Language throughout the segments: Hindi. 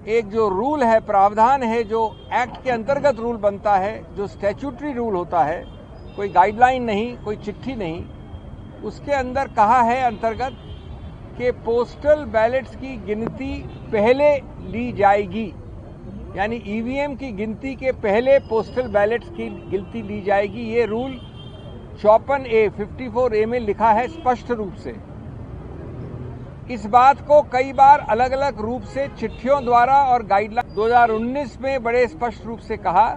एक जो रूल है, प्रावधान है, जो एक्ट के अंतर्गत रूल बनता है, जो स्टैट्यूटरी रूल होता है, कोई गाइडलाइन नहीं, कोई चिट्ठी नहीं, उसके अंदर कहा है अंतर्गत कि पोस्टल बैलेट्स की गिनती पहले ली जाएगी, यानी ईवीएम की गिनती के पहले पोस्टल बैलेट्स की गिनती ली जाएगी। ये रूल 54A में लिखा है स्पष्ट रूप से। इस बात को कई बार अलग अलग रूप से चिट्ठियों द्वारा और गाइडलाइन 2019 में बड़े स्पष्ट रूप से कहा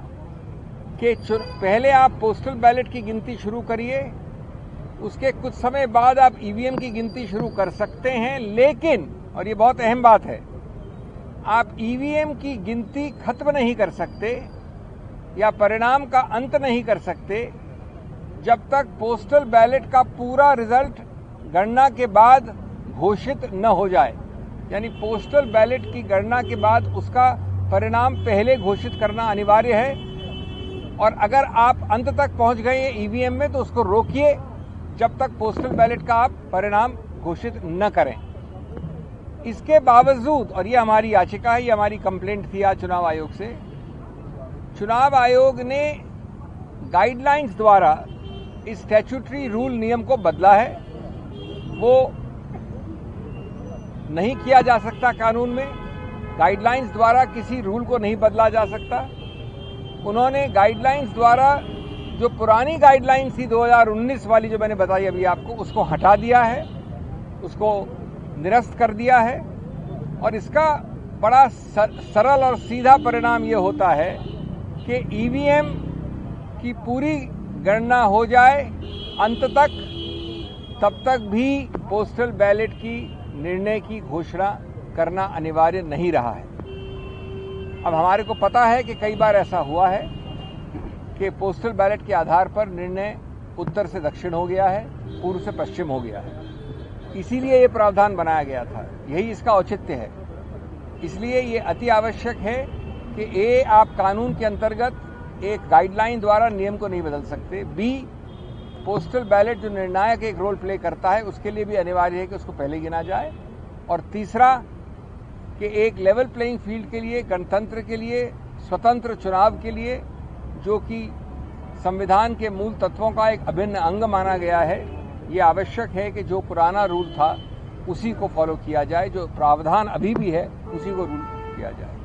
कि पहले आप पोस्टल बैलेट की गिनती शुरू करिए, उसके कुछ समय बाद आप ईवीएम की गिनती शुरू कर सकते हैं, लेकिन, और ये बहुत अहम बात है, आप ईवीएम की गिनती खत्म नहीं कर सकते या परिणाम का अंत नहीं कर सकते जब तक पोस्टल बैलेट का पूरा रिजल्ट गणना के बाद घोषित न हो जाए। यानी पोस्टल बैलेट की गणना के बाद उसका परिणाम पहले घोषित करना अनिवार्य है, और अगर आप अंत तक पहुंच गए हैं ईवीएम में तो उसको रोकिए जब तक पोस्टल बैलेट का आप परिणाम घोषित न करें। इसके बावजूद, और ये हमारी याचिका है, ये हमारी कंप्लेंट थी आज चुनाव आयोग से, चुनाव आयोग ने गाइडलाइंस द्वारा इस स्टैट्यूटरी रूल नियम को बदला है। वो नहीं किया जा सकता कानून में, गाइडलाइंस द्वारा किसी रूल को नहीं बदला जा सकता। उन्होंने गाइडलाइंस द्वारा जो पुरानी गाइडलाइंस थी 2019 वाली, जो मैंने बताई अभी आपको, उसको हटा दिया है, उसको निरस्त कर दिया है, और इसका बड़ा सरल और सीधा परिणाम ये होता है कि ईवीएम की पूरी गणना हो जाए अंत तक, तब तक भी पोस्टल बैलेट की निर्णय की घोषणा करना अनिवार्य नहीं रहा है। अब हमारे को पता है कि कई बार ऐसा हुआ है कि पोस्टल बैलेट के आधार पर निर्णय उत्तर से दक्षिण हो गया है, पूर्व से पश्चिम हो गया है। इसीलिए ये प्रावधान बनाया गया था, यही इसका औचित्य है। इसलिए ये अति आवश्यक है कि आप कानून के अंतर्गत एक गाइडलाइन द्वारा नियम को नहीं बदल सकते। बी, पोस्टल बैलेट जो निर्णायक एक रोल प्ले करता है, उसके लिए भी अनिवार्य है कि उसको पहले गिना जाए। और तीसरा, कि एक लेवल प्लेइंग फील्ड के लिए, गणतंत्र के लिए, स्वतंत्र चुनाव के लिए, जो कि संविधान के मूल तत्वों का एक अभिन्न अंग माना गया है, ये आवश्यक है कि जो पुराना रूल था उसी को फॉलो किया जाए, जो प्रावधान अभी भी है उसी को रूल किया जाए।